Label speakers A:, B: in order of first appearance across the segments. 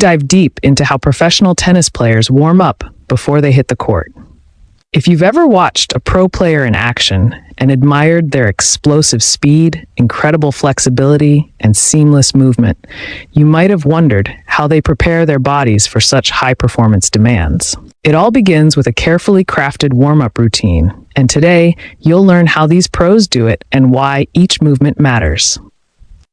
A: dive deep into how professional tennis players warm up before they hit the court. If you've ever watched a pro player in action and admired their explosive speed, incredible flexibility, and seamless movement, you might have wondered how they prepare their bodies for such high-performance demands. It all begins with a carefully crafted warm-up routine, and today you'll learn how these pros do it and why each movement matters.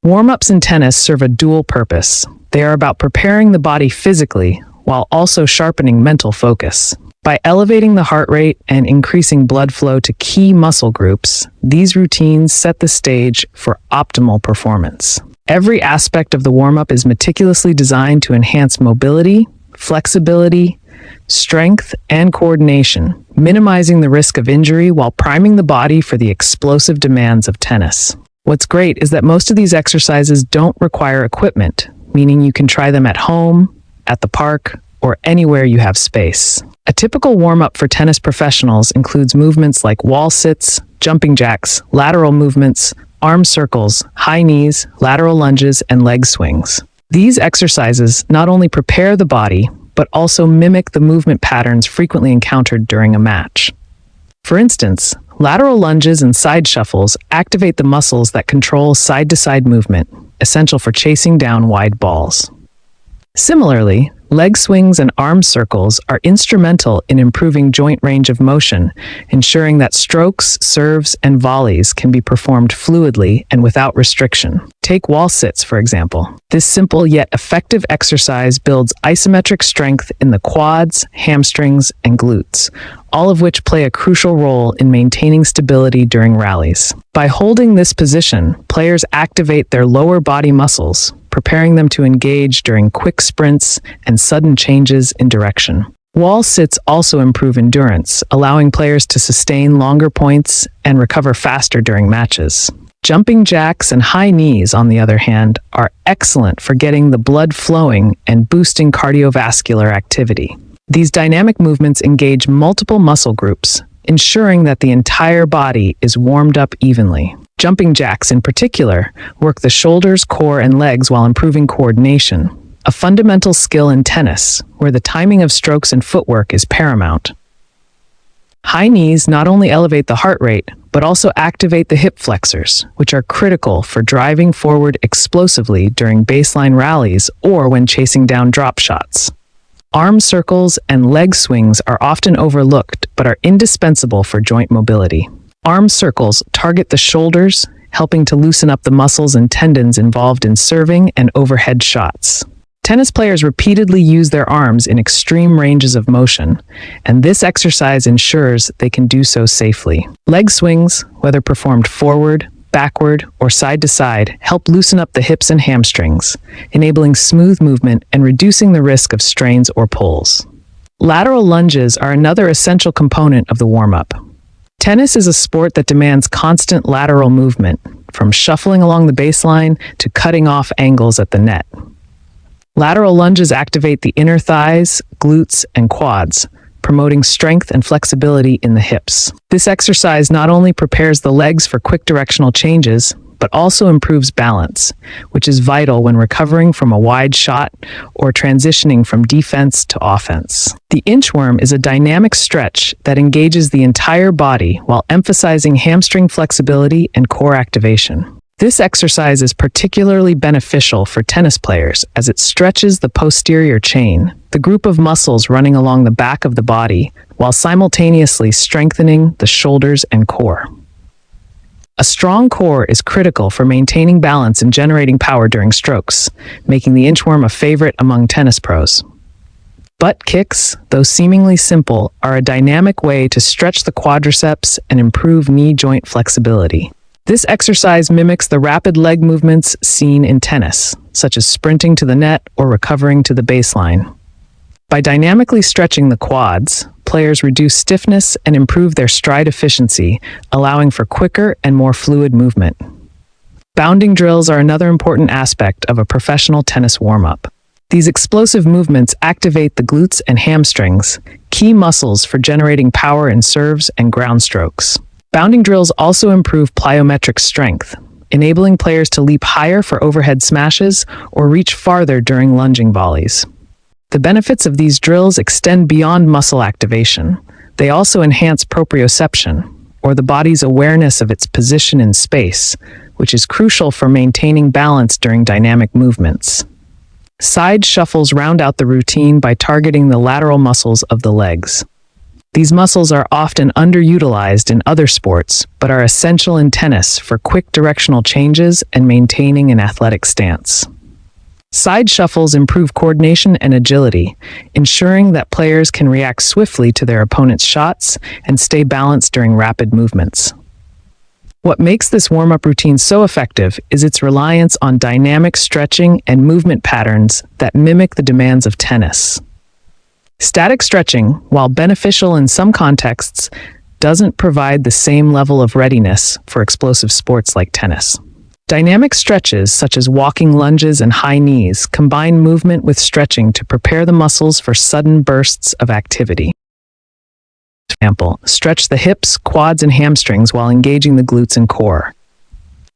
A: Warm-ups in tennis serve a dual purpose. They are about preparing the body physically while also sharpening mental focus. By elevating the heart rate and increasing blood flow to key muscle groups, these routines set the stage for optimal performance. Every aspect of the warm-up is meticulously designed to enhance mobility, flexibility, strength, and coordination, minimizing the risk of injury while priming the body for the explosive demands of tennis. What's great is that most of these exercises don't require equipment, meaning you can try them at home, at the park, or anywhere you have space. A typical warm-up for tennis professionals includes movements like wall sits, jumping jacks, lateral movements, arm circles, high knees, lateral lunges, and leg swings. These exercises not only prepare the body, but also mimic the movement patterns frequently encountered during a match. For instance, lateral lunges and side shuffles activate the muscles that control side-to-side movement, essential for chasing down wide balls. Similarly, leg swings and arm circles are instrumental in improving joint range of motion, ensuring that strokes, serves, and volleys can be performed fluidly and without restriction. Take wall sits, for example. This simple yet effective exercise builds isometric strength in the quads, hamstrings, and glutes, all of which play a crucial role in maintaining stability during rallies. By holding this position, players activate their lower body muscles, preparing them to engage during quick sprints and sudden changes in direction. Wall sits also improve endurance, allowing players to sustain longer points and recover faster during matches. Jumping jacks and high knees, on the other hand, are excellent for getting the blood flowing and boosting cardiovascular activity. These dynamic movements engage multiple muscle groups, ensuring that the entire body is warmed up evenly. Jumping jacks, in particular, work the shoulders, core, and legs while improving coordination, a fundamental skill in tennis, where the timing of strokes and footwork is paramount. High knees not only elevate the heart rate, but also activate the hip flexors, which are critical for driving forward explosively during baseline rallies or when chasing down drop shots. Arm circles and leg swings are often overlooked, but are indispensable for joint mobility. Arm circles target the shoulders, helping to loosen up the muscles and tendons involved in serving and overhead shots. Tennis players repeatedly use their arms in extreme ranges of motion, and this exercise ensures they can do so safely. Leg swings, whether performed forward, backward, or side to side, help loosen up the hips and hamstrings, enabling smooth movement and reducing the risk of strains or pulls. Lateral lunges are another essential component of the warm-up. Tennis is a sport that demands constant lateral movement, from shuffling along the baseline to cutting off angles at the net. Lateral lunges activate the inner thighs, glutes, and quads, promoting strength and flexibility in the hips. This exercise not only prepares the legs for quick directional changes, but also improves balance, which is vital when recovering from a wide shot or transitioning from defense to offense. The inchworm is a dynamic stretch that engages the entire body while emphasizing hamstring flexibility and core activation. This exercise is particularly beneficial for tennis players as it stretches the posterior chain, the group of muscles running along the back of the body, while simultaneously strengthening the shoulders and core. A strong core is critical for maintaining balance and generating power during strokes, making the inchworm a favorite among tennis pros. Butt kicks, though seemingly simple, are a dynamic way to stretch the quadriceps and improve knee joint flexibility. This exercise mimics the rapid leg movements seen in tennis, such as sprinting to the net or recovering to the baseline. By dynamically stretching the quads, players reduce stiffness and improve their stride efficiency, allowing for quicker and more fluid movement. Bounding drills are another important aspect of a professional tennis warm-up. These explosive movements activate the glutes and hamstrings, key muscles for generating power in serves and ground strokes. Bounding drills also improve plyometric strength, enabling players to leap higher for overhead smashes or reach farther during lunging volleys. The benefits of these drills extend beyond muscle activation. They also enhance proprioception, or the body's awareness of its position in space, which is crucial for maintaining balance during dynamic movements. Side shuffles round out the routine by targeting the lateral muscles of the legs. These muscles are often underutilized in other sports, but are essential in tennis for quick directional changes and maintaining an athletic stance. Side shuffles improve coordination and agility, ensuring that players can react swiftly to their opponent's shots and stay balanced during rapid movements. What makes this warm-up routine so effective is its reliance on dynamic stretching and movement patterns that mimic the demands of tennis. Static stretching, while beneficial in some contexts, doesn't provide the same level of readiness for explosive sports like tennis. Dynamic stretches, such as walking lunges and high knees, combine movement with stretching to prepare the muscles for sudden bursts of activity. For example, stretch the hips, quads, and hamstrings while engaging the glutes and core.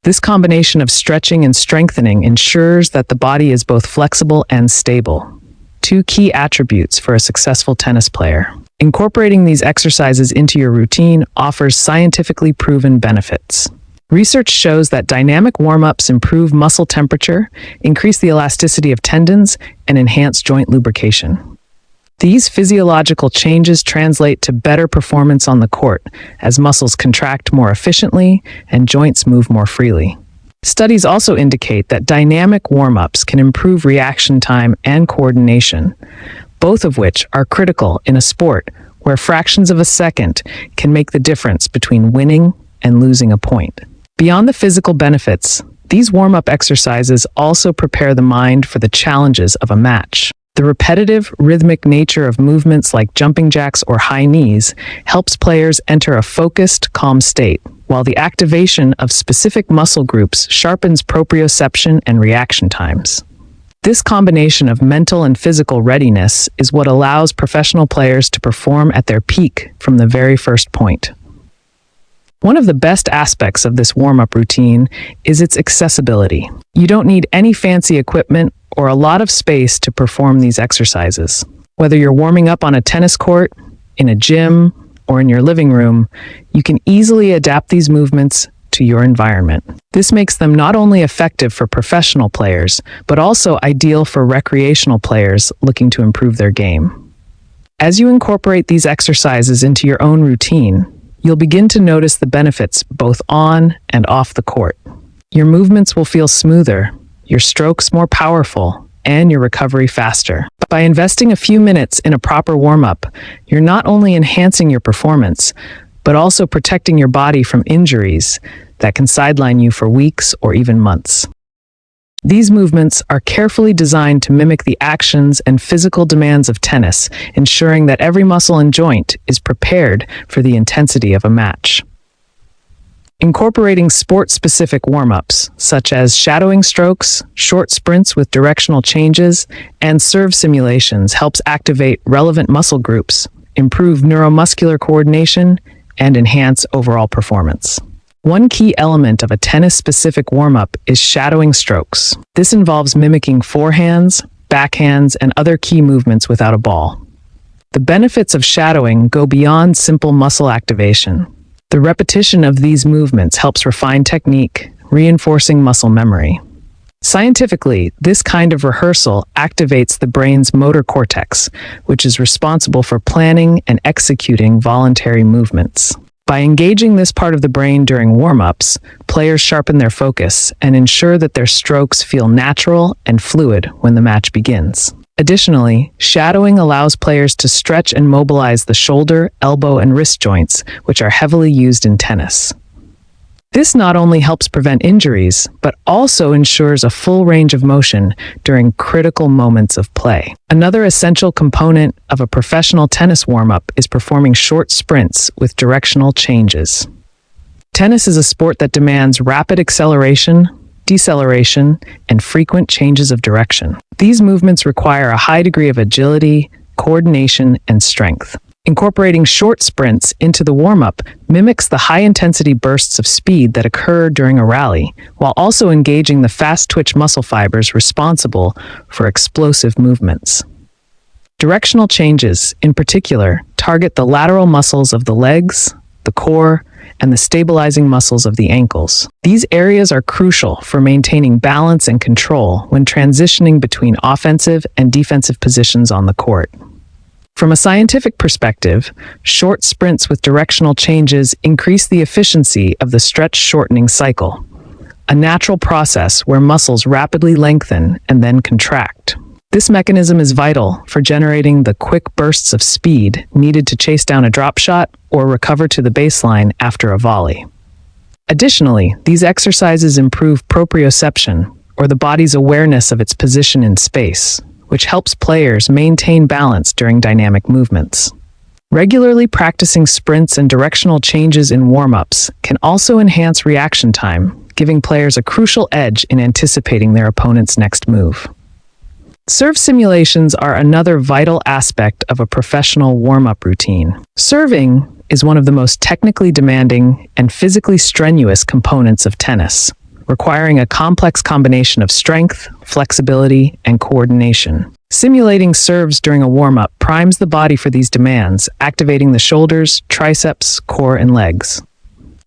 A: This combination of stretching and strengthening ensures that the body is both flexible and stable, two key attributes for a successful tennis player. Incorporating these exercises into your routine offers scientifically proven benefits. Research shows that dynamic warm-ups improve muscle temperature, increase the elasticity of tendons, and enhance joint lubrication. These physiological changes translate to better performance on the court, as muscles contract more efficiently and joints move more freely. Studies also indicate that dynamic warm-ups can improve reaction time and coordination, both of which are critical in a sport where fractions of a second can make the difference between winning and losing a point. Beyond the physical benefits, these warm-up exercises also prepare the mind for the challenges of a match. The repetitive, rhythmic nature of movements like jumping jacks or high knees helps players enter a focused, calm state, while the activation of specific muscle groups sharpens proprioception and reaction times. This combination of mental and physical readiness is what allows professional players to perform at their peak from the very first point. One of the best aspects of this warm-up routine is its accessibility. You don't need any fancy equipment or a lot of space to perform these exercises. Whether you're warming up on a tennis court, in a gym, or in your living room, you can easily adapt these movements to your environment. This makes them not only effective for professional players, but also ideal for recreational players looking to improve their game. As you incorporate these exercises into your own routine, you'll begin to notice the benefits both on and off the court. Your movements will feel smoother, your strokes more powerful, and your recovery faster. By investing a few minutes in a proper warm-up, you're not only enhancing your performance, but also protecting your body from injuries that can sideline you for weeks or even months. These movements are carefully designed to mimic the actions and physical demands of tennis, ensuring that every muscle and joint is prepared for the intensity of a match. Incorporating sport-specific warm-ups, such as shadowing strokes, short sprints with directional changes, and serve simulations helps activate relevant muscle groups, improve neuromuscular coordination, and enhance overall performance. One key element of a tennis-specific warm-up is shadowing strokes. This involves mimicking forehands, backhands, and other key movements without a ball. The benefits of shadowing go beyond simple muscle activation. The repetition of these movements helps refine technique, reinforcing muscle memory. Scientifically, this kind of rehearsal activates the brain's motor cortex, which is responsible for planning and executing voluntary movements. By engaging this part of the brain during warm-ups, players sharpen their focus and ensure that their strokes feel natural and fluid when the match begins. Additionally, shadowing allows players to stretch and mobilize the shoulder, elbow, and wrist joints, which are heavily used in tennis. This not only helps prevent injuries, but also ensures a full range of motion during critical moments of play. Another essential component of a professional tennis warm-up is performing short sprints with directional changes. Tennis is a sport that demands rapid acceleration, deceleration, and frequent changes of direction. These movements require a high degree of agility, coordination, and strength. Incorporating short sprints into the warm-up mimics the high-intensity bursts of speed that occur during a rally, while also engaging the fast-twitch muscle fibers responsible for explosive movements. Directional changes, in particular, target the lateral muscles of the legs, the core, and the stabilizing muscles of the ankles. These areas are crucial for maintaining balance and control when transitioning between offensive and defensive positions on the court. From a scientific perspective, short sprints with directional changes increase the efficiency of the stretch-shortening cycle, a natural process where muscles rapidly lengthen and then contract. This mechanism is vital for generating the quick bursts of speed needed to chase down a drop shot or recover to the baseline after a volley. Additionally, these exercises improve proprioception, or the body's awareness of its position in space, which helps players maintain balance during dynamic movements. Regularly practicing sprints and directional changes in warm-ups can also enhance reaction time, giving players a crucial edge in anticipating their opponent's next move. Serve simulations are another vital aspect of a professional warm-up routine. Serving is one of the most technically demanding and physically strenuous components of tennis, requiring a complex combination of strength, flexibility, and coordination. Simulating serves during a warm-up primes the body for these demands, activating the shoulders, triceps, core, and legs.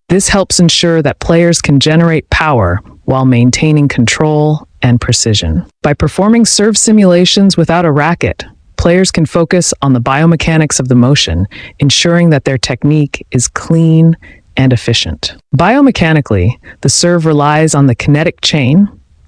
A: This helps ensure that players can generate power while maintaining control and precision. By performing serve simulations without a racket, players can focus on the biomechanics of the motion, ensuring that their technique is clean and efficient. Biomechanically, the serve relies on the kinetic chain,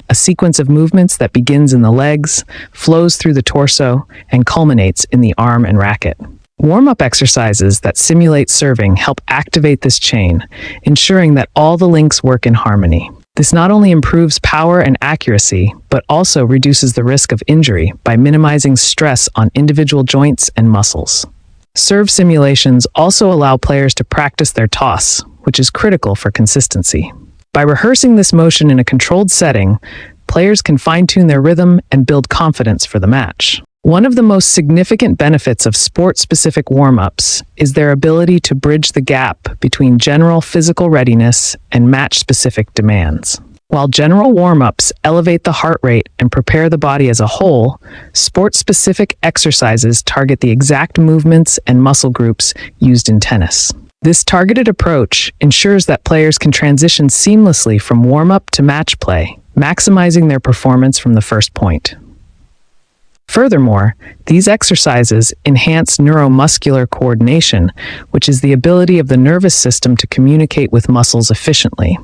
A: a sequence of movements that begins in the legs, flows through the torso, and culminates in the arm and racket. Warm-up exercises that simulate serving help activate this chain, ensuring that all the links work in harmony. This not only improves power and accuracy, but also reduces the risk of injury by minimizing stress on individual joints and muscles. Serve simulations also allow players to practice their toss, which is critical for consistency. By rehearsing this motion in a controlled setting, players can fine-tune their rhythm and build confidence for the match. One of the most significant benefits of sport-specific warm-ups is their ability to bridge the gap between general physical readiness and match-specific demands. While general warm-ups elevate the heart rate and prepare the body as a whole, sport-specific exercises target the exact movements and muscle groups used in tennis. This targeted approach ensures that players can transition seamlessly from warm-up to match play, maximizing their performance from the first point. Furthermore, these exercises enhance neuromuscular coordination, which is the ability of the nervous system to communicate with muscles efficiently.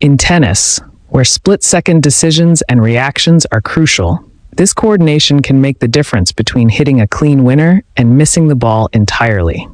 A: In tennis, where split-second decisions and reactions are crucial, this coordination can make the difference between hitting a clean winner and missing the ball entirely.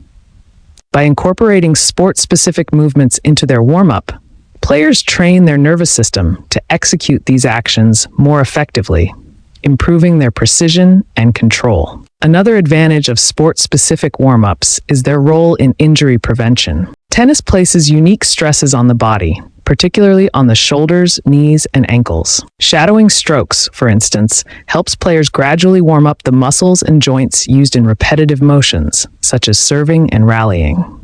A: By incorporating sport-specific movements into their warm-up, players train their nervous system to execute these actions more effectively, improving their precision and control. Another advantage of sport-specific warm-ups is their role in injury prevention. Tennis places unique stresses on the body, particularly on the shoulders, knees, and ankles. Shadowing strokes, for instance, helps players gradually warm up the muscles and joints used in repetitive motions, such as serving and rallying.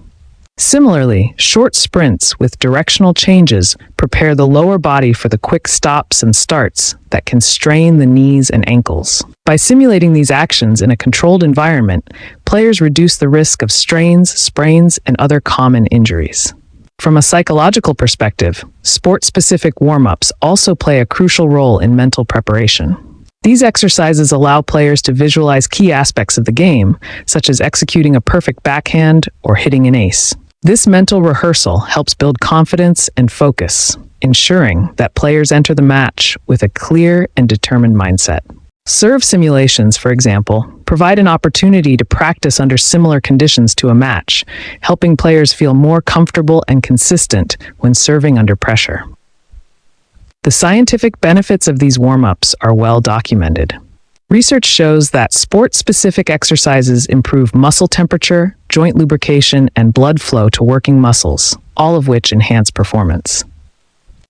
A: Similarly, short sprints with directional changes prepare the lower body for the quick stops and starts that can strain the knees and ankles. By simulating these actions in a controlled environment, players reduce the risk of strains, sprains, and other common injuries. From a psychological perspective, sport-specific warm-ups also play a crucial role in mental preparation. These exercises allow players to visualize key aspects of the game, such as executing a perfect backhand or hitting an ace. This mental rehearsal helps build confidence and focus, ensuring that players enter the match with a clear and determined mindset. Serve simulations, for example, provide an opportunity to practice under similar conditions to a match, helping players feel more comfortable and consistent when serving under pressure. The scientific benefits of these warm-ups are well documented. Research shows that sport-specific exercises improve muscle temperature, joint lubrication, and blood flow to working muscles, all of which enhance performance.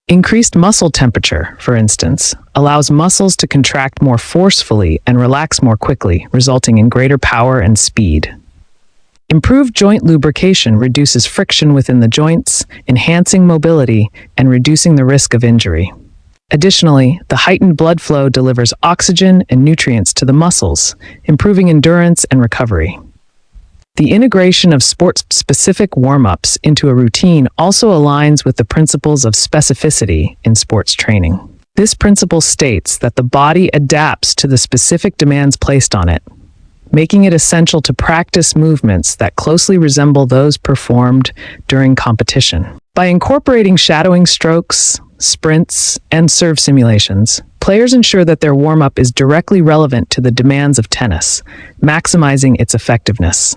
A: Increased muscle temperature, for instance, allows muscles to contract more forcefully and relax more quickly, resulting in greater power and speed. Improved joint lubrication reduces friction within the joints, enhancing mobility and reducing the risk of injury. Additionally, the heightened blood flow delivers oxygen and nutrients to the muscles, improving endurance and recovery. The integration of sport-specific warm-ups into a routine also aligns with the principles of specificity in sports training. This principle states that the body adapts to the specific demands placed on it, making it essential to practice movements that closely resemble those performed during competition. By incorporating shadowing strokes, sprints, and serve simulations, players ensure that their warm-up is directly relevant to the demands of tennis, maximizing its effectiveness.